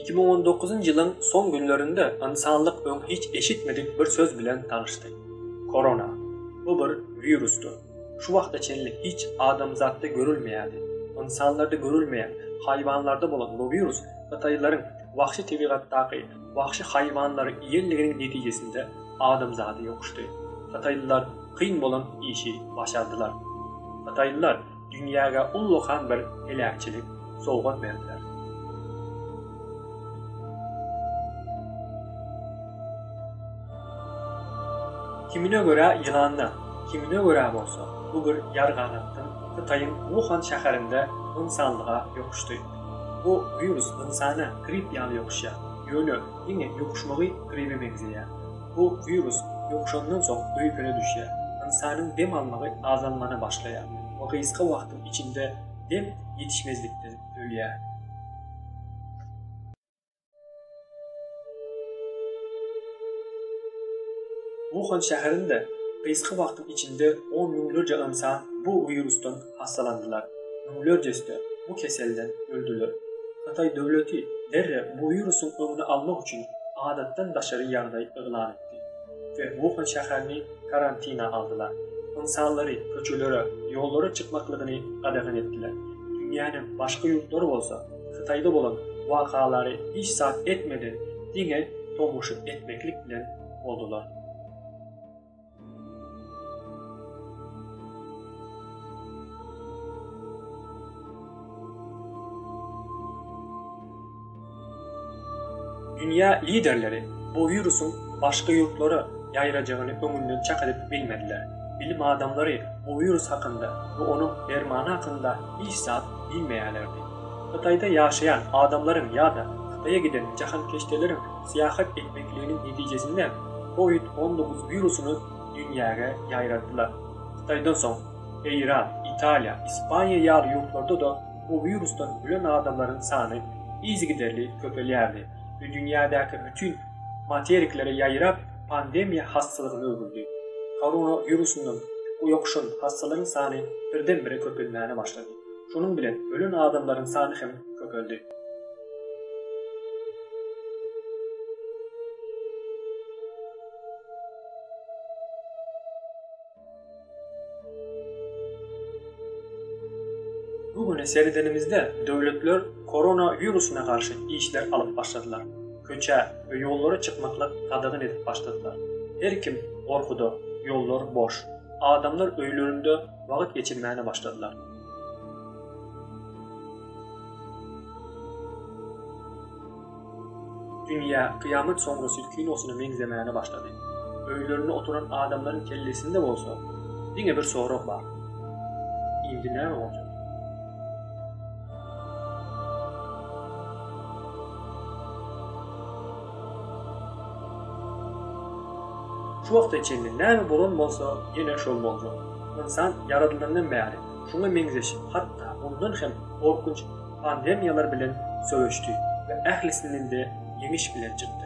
2019 yılın son günlerinde insanlık ön hiç eşitmedik bir söz bilen tanıştı. Korona. Bu bir virüstü. Şu vakta çenli hiç adamzatta görülmeyadi. İnsanlarda görülmeyen, hayvanlarda bulan bu virüs, Xitaylıların vahşi tabiattaki vahşi hayvanları iyilliginin neticesinde adamzatı yokuştu. Xitaylılar kıyın bolan işi başardılar. Xitaylılar dünyaya ulluğan bir helakçilik soğuğat verdiler. Kimine göre yılandan, kimine göre olsa bu bir yarganattın Xitayın Wuhan şəhərində insanlığa yokuştu. Bu virüs insana grip yalı yokuşa, yönü yine yokuşmağı gribi benzeyen. Bu virüs yokuşandan sonra öyküne düşe, insanın dem almağı azalmana başlayan. O kıyıska vaktin içinde dem yetişmezlikten ölüye. Wuhan şəhərində kıyıska vaktin içinde 10 milyonlarca insan bu virüsten hastalandılar. Milyonlarcası da bu keselden öldüler. Xitay devleti derre bu virüsün önünü almak için adattan daşarı yarday ilan etti. Ve Wuhan şəhərini karantina aldılar. İnsanları köçülere, yollara çıkmaklığını qadağan ettiler. Dünyanın başka yurtları olsa Xitayda olan vakaları hiç saat etmeden dine tomuşup etmeklik bilen oldular. Dünya liderleri bu virüsün başka yurtlara yayılacağını ömründen çak edip bilmediler. Bilim adamları bu virüs hakkında ve onun dermanı hakkında hiç saat bilmeyelerdi. Xitayda yaşayan adamların ya da Xitay'a giden cahankeştelerin siyahat etmekliğinin neticesinde COVID-19 virüsünü dünyaya yayıldılar. Xitaydan sonra İran, İtalya, İspanya yarı yurtlarda da bu virüsten ölen adamların sanı izgiderli köpeliyerdi. Ve dünyadaki bütün materiklere yayırıp pandemiya hastalığını öldürdü. Korona virüsünün bu yokuşun hastalığın sanı birdenbire köpelmeye başladı. Şunun bilen ölen adamların sanı hem köpeldi. Bugün seridenimizde devletler korona virüsüne karşı işler alıp başladılar. Köçe ve yollara çıkmakla qadağan edip başladılar. Her kim korkuda, yollar boş. Adamlar öylerinde vakit geçirmeye başladılar. Dünya kıyamet sonrası kinosunu benzemeye başladı. Öylerine oturan adamların kellesinde olsa yine bir soru var. Şimdi ne olacak? Şu vaxt içinde näme bolan bolsa yine şol boldu. İnsan yaradılgandan beri şuna mengzeşip hatta ondan hem korkunç pandemiyalar bilen söveşti ve ählisinin de yemiş bilen çıktı.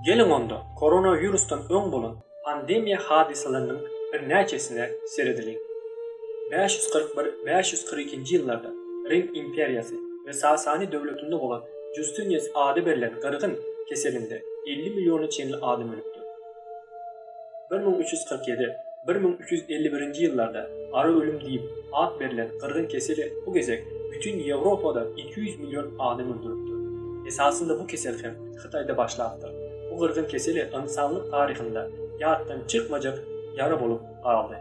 Gelin onda koronavirüsten ön bolan pandemiya hadisalarının bir näçesine seredilin. 541-542 yıllarda Rim imperiyası ve Sasani devletinde olan Justinius adı verilen qırğın keselinde 50 milyonu çenli adam ölüptü. 1347-1351 yıllarda ara ölüm deyip ad verilen qırğın keseli bu gezek bütün Avrupa'da 200 milyon adam öldürüptü. Esasında bu kesel hem Xitayda başlattı. Bu qırğın keseli insanlık tarihinde yaddan çıkmayacak yara bulup kaldı.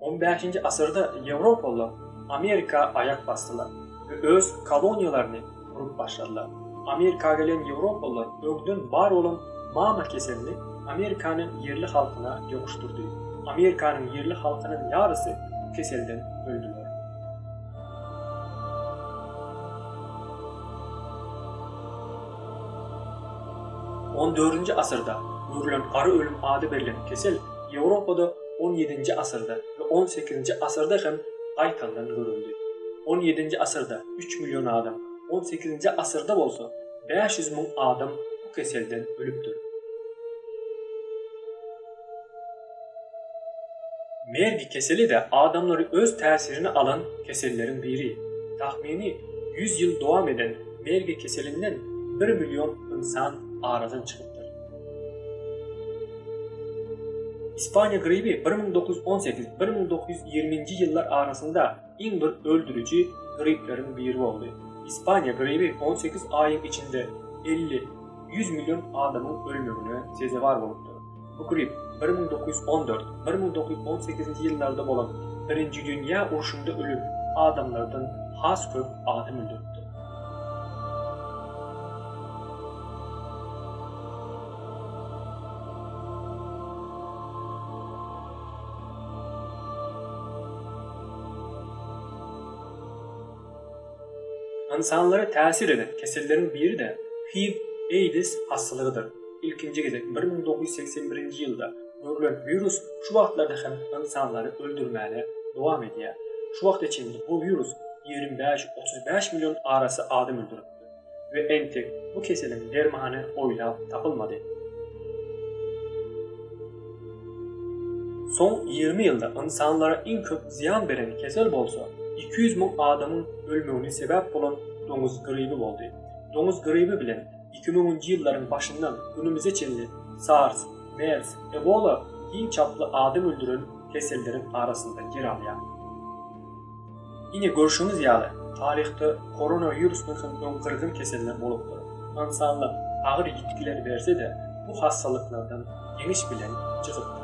15. asırda Avrupalılar Amerika ayak bastılar. Ve öz koloniyalarını kurup başladılar. Amerika'ya gelen Avrupalılar öngden var olan mama keselini Amerika'nın yerli halkına yokuşturdu. Amerika'nın yerli halkının yarısı bu keselden öldüler. ...14. asırda görülen arı ölüm adı verilen kesel Avrupa'da 17. asırda ve 18. asırda hem aytandan görüldü. 17. asırda 3 milyon adam, 18. asırda olsa 500 bin adam bu keselden ölüptür. Mergi keseli de adamları öz təsirini alan kesellerin biri. Tahmini 100 yıl devam eden mergi keselinden 1 milyon insan aradan çıkıptır. İspanya gribi 1918-1920 yıllar arasında en bir öldürücü griplerin biri oldu. İspanya gribi 18 ayın içinde 50-100 milyon adamın ölümüne sezevar oldu. Bu grip 1914-1918 yıllarda olan 1. Dünya Uruşu'nda ölüm adamlardan has köp adam öldürdü. İnsanlara təsir eden kesellerin biri de HIV/AIDS hastalığıdır. İlkinci kez 1981 yılda görülen virüs şu vaxtlarda hem insanları öldürmeye devam ediyor. Şu vaxt içinde bu virüs 25-35 milyon arası adam öldürüldü ve en tek bu keselin dermanı oylap tapılmadı. Son 20 yılda insanlara en köp ziyan veren kesel bolsa 200 min adamın ölümüne sebep olan domuz gribi oldu. Domuz gribi bilen 2010 yılların başından günümüze çenli SARS, MERS, Ebola en çaplı adam öldüren kesellerin arasında yer alıyor. Yine görüşümüz yalı, tarihte koronavirüsünün ön kırgın keseller bolupdur. İnsanlar ağır yetkiler verse de bu hastalıklardan geniş bilen çıkıptır.